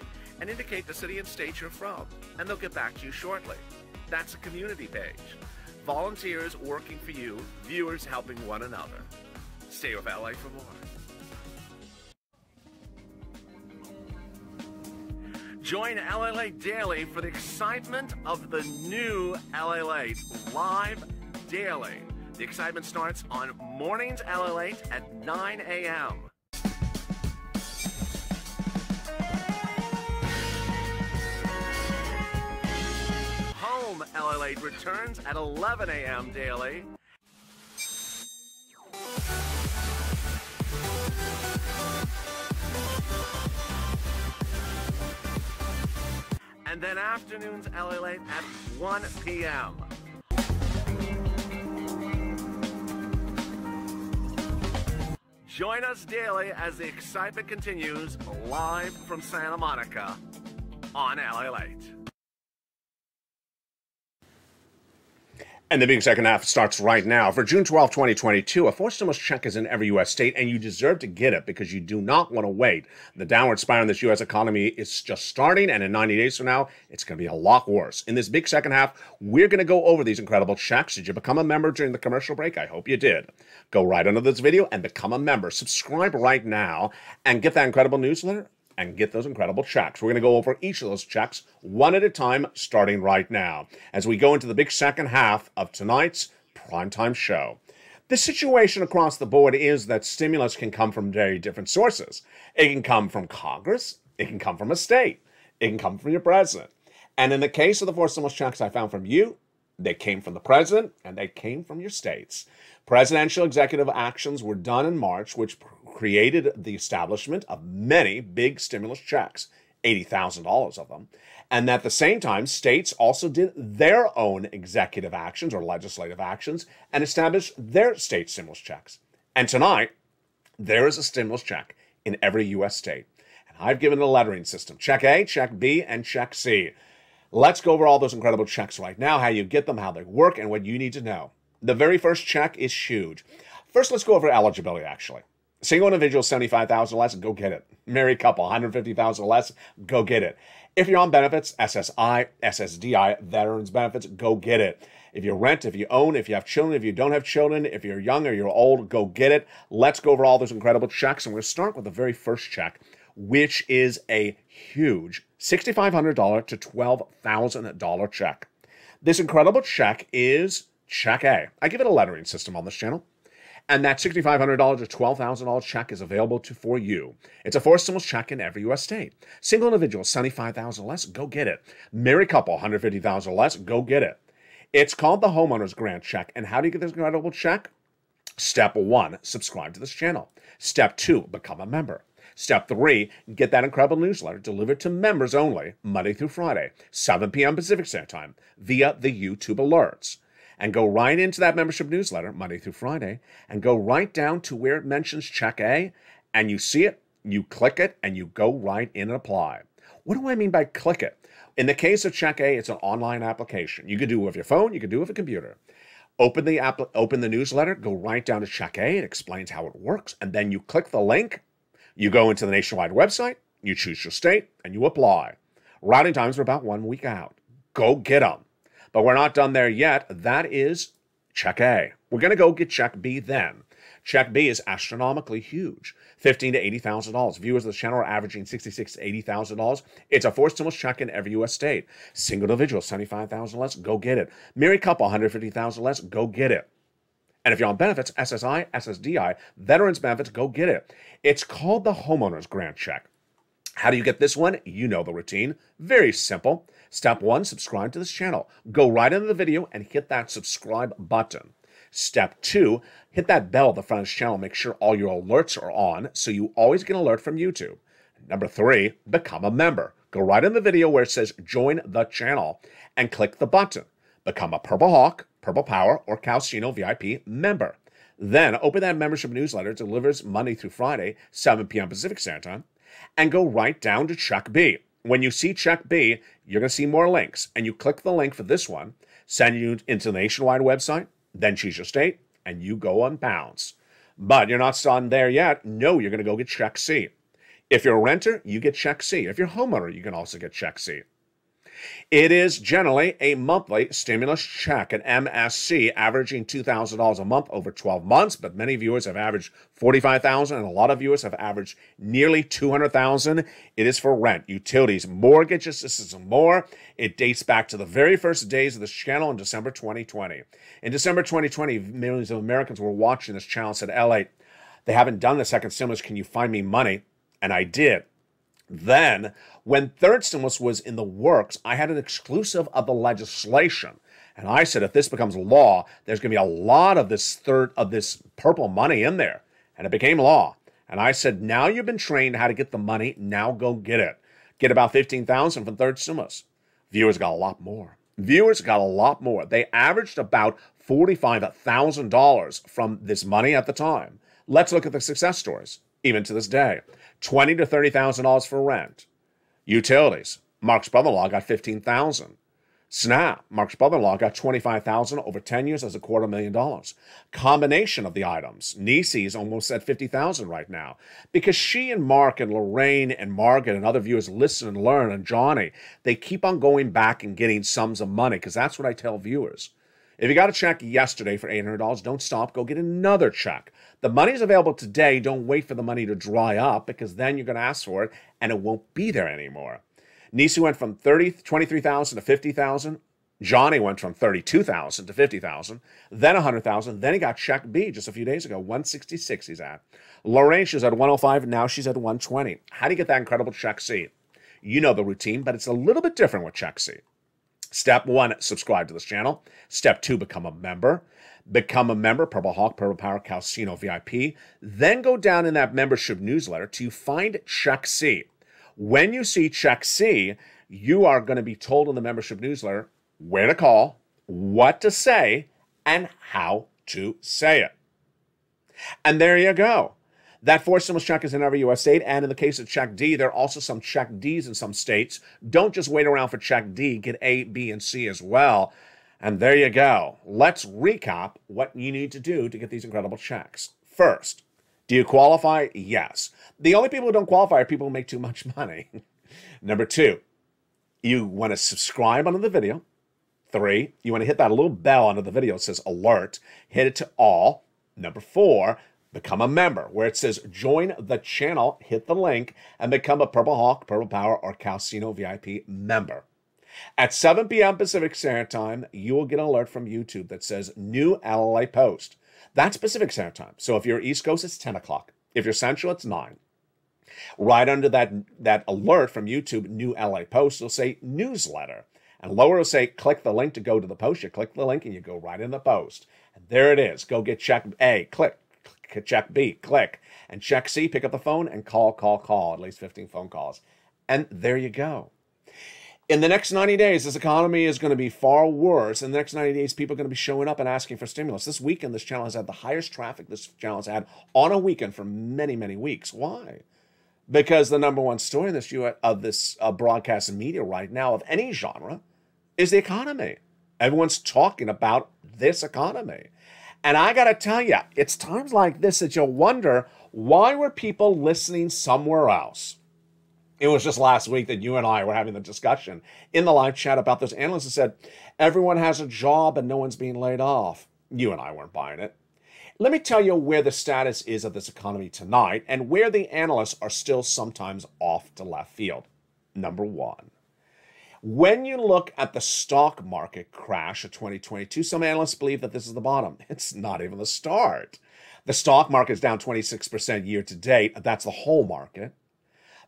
and indicate the city and state you're from, and they'll get back to you shortly. That's a community page. Volunteers working for you, viewers helping one another. Stay with LA for more. Join Lalate Daily for the excitement of the new Lalate live daily. The excitement starts on Mornings Lalate at 9 a.m. Home Lalate returns at 11 a.m. daily. And then afternoons Lalate at 1 p.m. Join us daily as the excitement continues live from Santa Monica on Lalate. And the big second half starts right now. For June 12, 2022, a forced stimulus check is in every U.S. state, and you deserve to get it because you do not want to wait. The downward spiral in this U.S. economy is just starting, and in 90 days from now, it's going to be a lot worse. In this big second half, we're going to go over these incredible checks. Did you become a member during the commercial break? I hope you did. Go right under this video and become a member. Subscribe right now and get that incredible newsletter and get those incredible checks. We're going to go over each of those checks one at a time, starting right now, as we go into the big second half of tonight's primetime show. The situation across the board is that stimulus can come from very different sources. It can come from Congress. It can come from a state. It can come from your president. And in the case of the forced stimulus checks I found from you, they came from the president and they came from your states. Presidential executive actions were done in March, which created the establishment of many big stimulus checks, $80,000 of them. And at the same time, states also did their own executive actions or legislative actions and established their state stimulus checks. And tonight, there is a stimulus check in every U.S. state. And I've given a lettering system, check A, check B, and check C. Let's go over all those incredible checks right now, how you get them, how they work, and what you need to know. The very first check is huge. First, let's go over eligibility, actually. Single individual, $75,000 less, go get it. Married couple, $150,000 less, go get it. If you're on benefits, SSI, SSDI, veterans benefits, go get it. If you rent, if you own, if you have children, if you don't have children, if you're young or you're old, go get it. Let's go over all those incredible checks, and we're going to start with the very first check, which is a huge $6,500 to $12,000 check. This incredible check is Check A. I give it a lettering system on this channel. And that $6,500 to $12,000 check is available for you. It's a forced stimulus check in every U.S. state. Single individual, $75,000 less, go get it. Married couple, $150,000 less, go get it. It's called the Homeowner's Grant Check. And how do you get this incredible check? Step 1, subscribe to this channel. Step 2, become a member. Step 3, get that incredible newsletter delivered to members only, Monday through Friday, 7 p.m. Pacific Standard Time, via the YouTube alerts. And go right into that membership newsletter, Monday through Friday, and go right down to where it mentions Check A, and you see it, you click it, and you go right in and apply. What do I mean by click it? In the case of Check A, it's an online application. You can do it with your phone, you can do it with a computer. Open the newsletter, go right down to Check A, it explains how it works, and then you click the link, you go into the nationwide website, you choose your state, and you apply. Routing times are about 1 week out. Go get them. But we're not done there yet. That is Check A. We're going to go get Check B then. Check B is astronomically huge, $15,000 to $80,000. Viewers of the channel are averaging $66,000 to $80,000. It's a forced stimulus check in every U.S. state. Single individual, $75,000 less, go get it. Married couple, $150,000 less, go get it. And if you're on benefits, SSI, SSDI, veterans benefits, go get it. It's called the homeowner's grant check. How do you get this one? You know the routine. Very simple. Step 1, subscribe to this channel. Go right into the video and hit that subscribe button. Step 2, hit that bell at the front of this channel. Make sure all your alerts are on so you always get an alert from YouTube. Number 3, become a member. Go right in the video where it says join the channel and click the button. Become a Purple Hawk, Purple Power, or Calcino VIP member. Then open that membership newsletter. It delivers Monday through Friday, 7 p.m. Pacific Standard Time, and go right down to Check B. When you see Check B, you're going to see more links, and you click the link for this one, send you into the nationwide website, then choose your state, and you go on bounce. But you're not done there yet. No, you're going to go get Check C. If you're a renter, you get Check C. If you're a homeowner, you can also get Check C. It is generally a monthly stimulus check, an MSC, averaging $2,000 a month over 12 months, but many viewers have averaged $45,000, and a lot of viewers have averaged nearly $200,000. It is for rent, utilities, mortgages. This is more. It dates back to the very first days of this channel in December 2020. In December 2020, millions of Americans were watching this channel and said, Lalate, they haven't done the second stimulus. Can you find me money? And I did. Then, when third stimulus was in the works, I had an exclusive of the legislation. And I said, if this becomes law, there's going to be a lot of this purple money in there. And it became law. And I said, now you've been trained how to get the money. Now go get it. Get about $15,000 from third stimulus. Viewers got a lot more. Viewers got a lot more. They averaged about $45,000 from this money at the time. Let's look at the success stories, even to this day. $20,000 to $30,000 for rent. Utilities. Mark's brother-in-law got $15,000. SNAP. Mark's brother-in-law got $25,000 over 10 years as $250,000. Combination of the items. Niecy's almost at $50,000 right now. Because she and Mark and Lorraine and Margaret and other viewers listen and learn, and Johnny, they keep on going back and getting sums of money, because that's what I tell viewers. If you got a check yesterday for $800, don't stop. Go get another check. The money is available today. Don't wait for the money to dry up, because then you're going to ask for it and it won't be there anymore. Nisi went from $23,000 to $50,000. Johnny went from $32,000 to $50,000, then $100,000. Then he got check B just a few days ago, $166 he's at. Lorraine, she's at $105, now she's at $120. How do you get that incredible check C? You know the routine, but it's a little bit different with check C. Step 1, subscribe to this channel. Step 2, become a member. Become a member, Purple Hawk, Purple Power, Calcino VIP. Then go down in that membership newsletter till you find Check C. When you see Check C, you are going to be told in the membership newsletter where to call, what to say, and how to say it. And there you go. That fourth stimulus check is in every U.S. state, and in the case of Check D, there are also some Check Ds in some states. Don't just wait around for Check D. Get A, B, and C as well. And there you go. Let's recap what you need to do to get these incredible checks. First, do you qualify? Yes. The only people who don't qualify are people who make too much money. Number 2, you want to subscribe under the video. 3, you want to hit that little bell under the video that says alert. Hit it to all. Number 4, become a member, where it says join the channel, hit the link, and become a Purple Hawk, Purple Power, or Calcino VIP member. At 7 p.m. Pacific Standard Time, you will get an alert from YouTube that says new LA post. That's Pacific Standard Time. So if you're East Coast, it's 10 o'clock. If you're Central, it's 9. Right under that alert from YouTube, new LA post, it'll say newsletter. And lower it'll say click the link to go to the post. You click the link and you go right in the post. And there it is. Go get Check A, click. Check B, click. And Check C, pick up the phone and call, at least 15 phone calls. And there you go. In the next 90 days, this economy is going to be far worse. In the next 90 days, people are going to be showing up and asking for stimulus. This weekend, this channel has had the highest traffic this channel has had on a weekend for many, many weeks. Why? Because the number one story in this broadcast and media right now of any genre is the economy. Everyone's talking about this economy. And I got to tell you, it's times like this that you'll wonder, why were people listening somewhere else? It was just last week that you and I were having the discussion in the live chat about those analysts that said, everyone has a job and no one's being laid off. You and I weren't buying it. Let me tell you where the status is of this economy tonight and where the analysts are still sometimes off to left field. Number 1, When you look at the stock market crash of 2022, some analysts believe that this is the bottom. It's not even the start. The stock market is down 26% year to date. That's the whole market.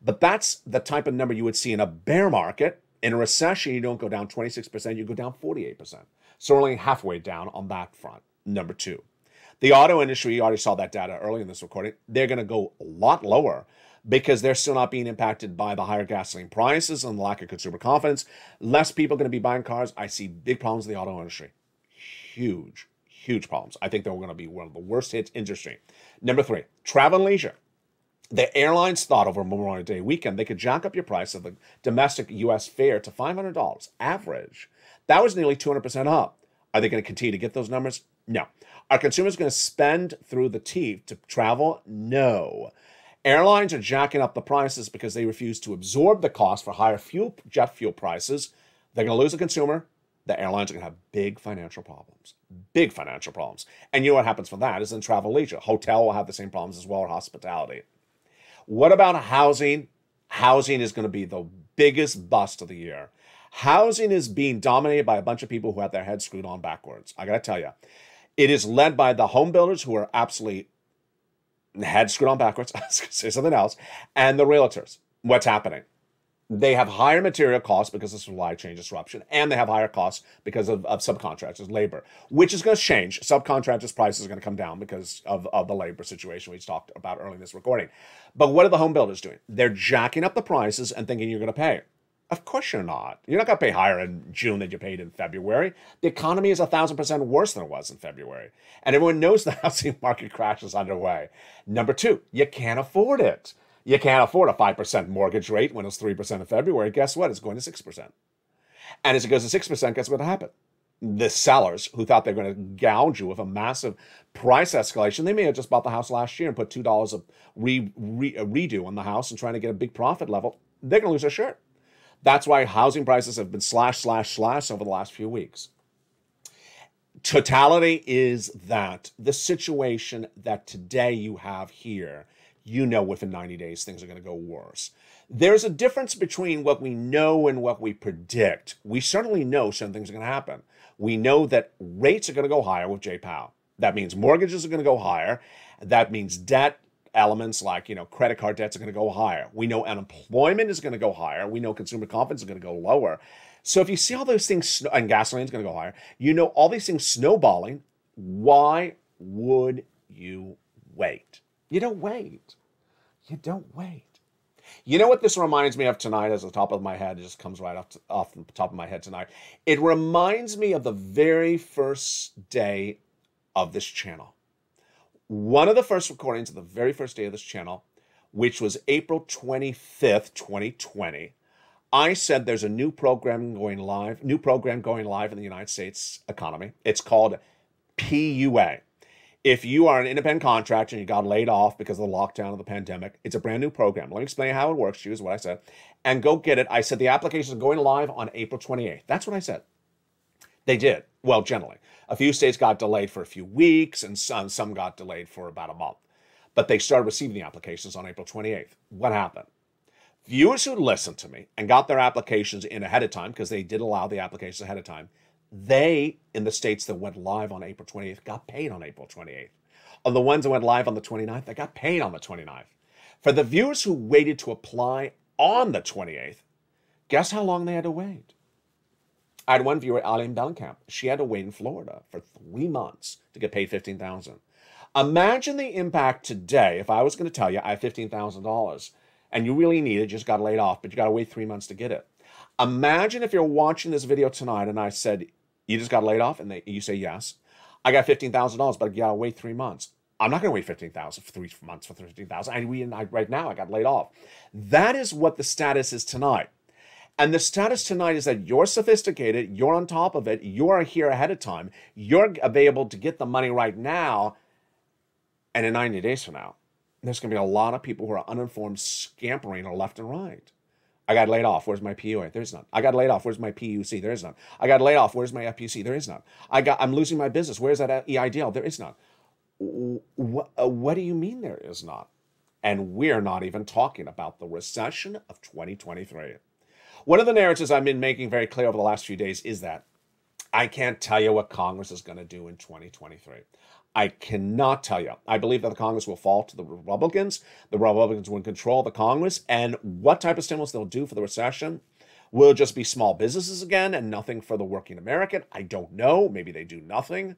But that's the type of number you would see in a bear market. In a recession, you don't go down 26%, you go down 48%. So we're only halfway down on that front. Number two, the auto industry, you already saw that data early in this recording, they're going to go a lot lower because they're still not being impacted by the higher gasoline prices and the lack of consumer confidence. Less people are going to be buying cars. I see big problems in the auto industry. Huge, huge problems. I think they're going to be one of the worst hit industry. Number three, travel and leisure. The airlines thought over Memorial Day weekend they could jack up your price of the domestic U.S. fare to $500 average. That was nearly 200% up. Are they going to continue to get those numbers? No. Are consumers going to spend through the teeth to travel? No. Airlines are jacking up the prices because they refuse to absorb the cost for higher jet fuel prices. They're going to lose the consumer. The airlines are going to have big financial problems. Big financial problems. And you know what happens for that is in travel leisure. Hotel will have the same problems as well, or hospitality. What about housing? Housing is going to be the biggest bust of the year. Housing is being dominated by a bunch of people who have their heads screwed on backwards. I got to tell you, it is led by the home builders who are absolutely head screwed on backwards. I was going to say something else. And the realtors. What's happening? They have higher material costs because of supply chain disruption, and they have higher costs because of subcontractors, labor, which is going to change. Subcontractors' prices are going to come down because of the labor situation we talked about earlier in this recording. But what are the home builders doing? They're jacking up the prices and thinking you're going to pay. Of course you're not. You're not going to pay higher in June than you paid in February. The economy is 1,000% worse than it was in February. And everyone knows the housing market crash is underway. Number two, you can't afford it. You can't afford a 5% mortgage rate when it's 3% in February. Guess what? It's going to 6%. And as it goes to 6%, guess what will happen? The sellers who thought they're going to gouge you with a massive price escalation, they may have just bought the house last year and put $2 a redo on the house and trying to get a big profit level. They're going to lose their shirt. That's why housing prices have been slashed over the last few weeks. Totality is that the situation that today you have here, you know within 90 days things are going to go worse. There's a difference between what we know and what we predict. We certainly know certain things are going to happen. We know that rates are going to go higher with Jay Powell. That means mortgages are going to go higher. That means debt elements like, credit card debts are going to go higher. We know unemployment is going to go higher. We know consumer confidence is going to go lower. So if you see all those things, and gasoline is going to go higher, all these things snowballing, why would you wait? You don't wait. You don't wait. You know what this reminds me of tonight as the top of my head? It just comes right off the top of my head tonight. It reminds me of the very first day of this channel. One of the first recordings of the very first day of this channel, which was April 25th, 2020, I said there's a new program going live in the United States economy. It's called PUA. If you are an independent contractor and you got laid off because of the lockdown of the pandemic, it's a brand new program. Let me explain how it works to you, is what I said. And go get it. I said the applications are going live on April 28th. That's what I said. They did. Well, generally. A few states got delayed for a few weeks, and some got delayed for about a month. But they started receiving the applications on April 28th. What happened? Viewers who listened to me and got their applications in ahead of time, because they did allow the applications ahead of time, they, in the states that went live on April 28th, got paid on April 28th. Of the ones that went live on the 29th, they got paid on the 29th. For the viewers who waited to apply on the 28th, guess how long they had to wait? I had one viewer, Eileen Bellenkamp. She had to wait in Florida for 3 months to get paid $15,000. Imagine the impact today if I was going to tell you I have $15,000 and you really need it, just got laid off, but you got to wait 3 months to get it. Imagine if you're watching this video tonight and I said, you just got laid off, and you say yes. I got $15,000, but you got to wait 3 months. I'm not going to wait $15,000 for 3 months for $15,000. Right now, I got laid off. That is what the status is tonight. And the status tonight is that you're sophisticated, you're on top of it, you're here ahead of time, you're available to get the money right now, and in 90 days from now, there's going to be a lot of people who are uninformed scampering left and right. I got laid off. Where's my PUA? There's none. I got laid off. Where's my PUC? There is none. I got laid off. Where's my FPC? There is none. I'm losing my business. Where's that EIDL? There is none. What do you mean there is none? And we're not even talking about the recession of 2023. One of the narratives I've been making very clear over the last few days is that I can't tell you what Congress is going to do in 2023. I cannot tell you. I believe that the Congress will fall to the Republicans. The Republicans will control the Congress, and what type of stimulus they'll do for the recession will just be small businesses again and nothing for the working American. I don't know. Maybe they do nothing,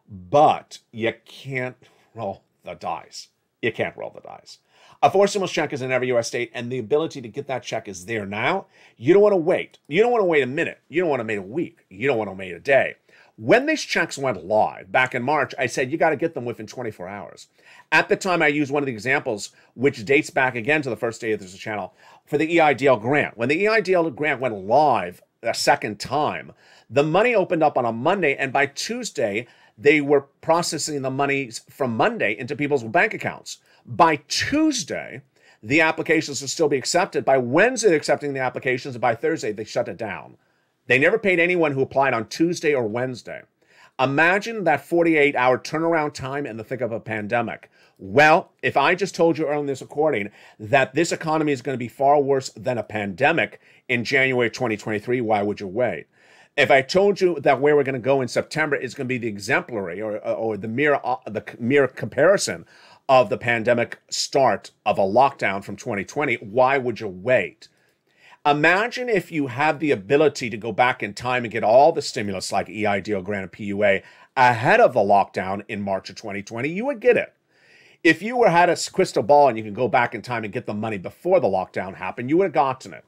but you can't roll the dice. You can't roll the dice. A forced stimulus check is in every U.S. state, and the ability to get that check is there now. You don't want to wait. You don't want to wait a minute. You don't want to wait a week. You don't want to wait a day. When these checks went live back in March, I said you got to get them within 24 hours. At the time, I used one of the examples, which dates back again to the first day of this channel, for the EIDL grant. When the EIDL grant went live a second time, the money opened up on a Monday, and by Tuesday, they were processing the money from Monday into people's bank accounts. By Tuesday, the applications will still be accepted. By Wednesday, they're accepting the applications, and by Thursday, they shut it down. They never paid anyone who applied on Tuesday or Wednesday. Imagine that 48-hour turnaround time in the thick of a pandemic. Well, if I just told you earlier in this recording that this economy is going to be far worse than a pandemic in January 2023, why would you wait? If I told you that where we're going to go in September is going to be the exemplary or the mere comparison of the pandemic start of a lockdown from 2020, why would you wait? Imagine if you have the ability to go back in time and get all the stimulus like EIDL grant and PUA ahead of the lockdown in March of 2020, you would get it. If you had a crystal ball and you can go back in time and get the money before the lockdown happened, you would have gotten it.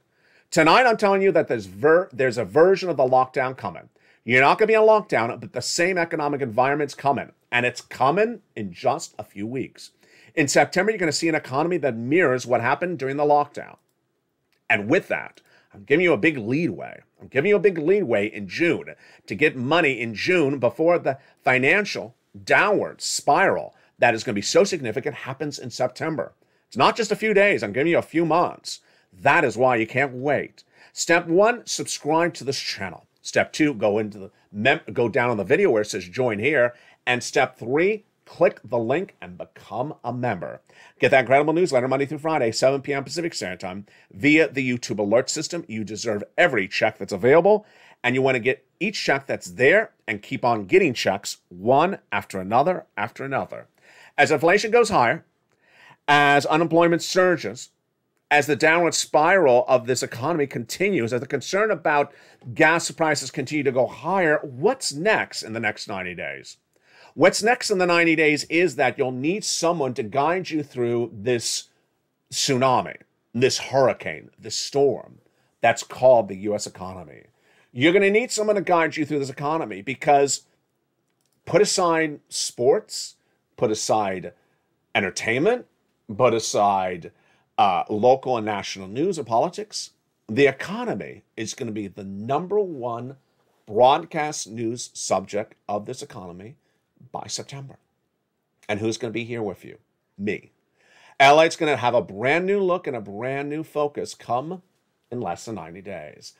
Tonight, I'm telling you that there's a version of the lockdown coming. You're not going to be on lockdown, but the same economic environment's coming, and it's coming in just a few weeks. In September, you're going to see an economy that mirrors what happened during the lockdown. And with that, I'm giving you a big leadway. I'm giving you a big leadway in June to get money in June before the financial downward spiral that is going to be so significant happens in September. It's not just a few days. I'm giving you a few months. That is why you can't wait. Step 1, subscribe to this channel. Step 2, go down on the video where it says join here. And step 3, click the link and become a member. Get that incredible newsletter Monday through Friday, 7 p.m. Pacific Standard Time via the YouTube alert system. You deserve every check that's available, and you want to get each check that's there and keep on getting checks one after another after another. As inflation goes higher, as unemployment surges, as the downward spiral of this economy continues, as the concern about gas prices continue to go higher, what's next in the next 90 days? What's next in the 90 days is that you'll need someone to guide you through this tsunami, this hurricane, this storm that's called the U.S. economy. You're going to need someone to guide you through this economy because put aside sports, put aside entertainment, put aside local and national news or politics, the economy is going to be the #1 broadcast news subject of this economy by September. And who's going to be here with you? Me. Lalate's going to have a brand new look and a brand new focus come in less than 90 days.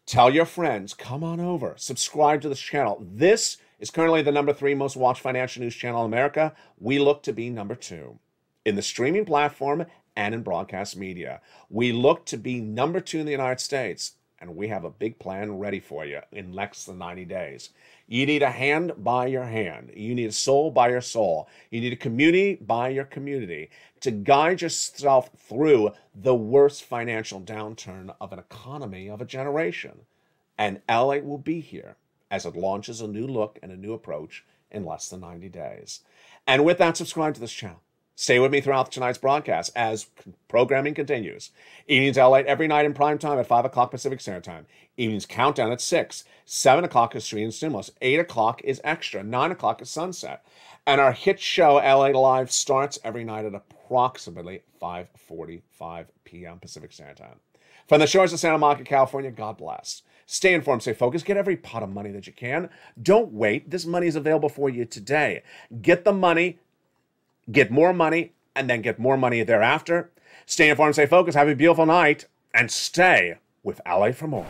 Tell your friends, come on over, subscribe to this channel. This is currently the #3 most watched financial news channel in America. We look to be #2 in the streaming platform and in broadcast media. We look to be #2 in the United States, and we have a big plan ready for you in less than 90 days. You need a hand by your hand. You need a soul by your soul. You need a community by your community to guide yourself through the worst financial downturn of an economy of a generation. And LA will be here as it launches a new look and a new approach in less than 90 days. And with that, subscribe to this channel. Stay with me throughout tonight's broadcast as programming continues. Evenings Lalate every night in prime time at 5 o'clock Pacific Standard Time. Evenings countdown at 6. 7 o'clock is Street and Stimulus. 8 o'clock is Extra. 9 o'clock is Sunset. And our hit show, LA Live, starts every night at approximately 5:45 p.m. Pacific Standard Time. From the shores of Santa Monica, California, God bless. Stay informed, stay focused, get every pot of money that you can. Don't wait. This money is available for you today. Get the money. Get more money, and then get more money thereafter. Stay informed, stay focused, have a beautiful night, and stay with LA for more.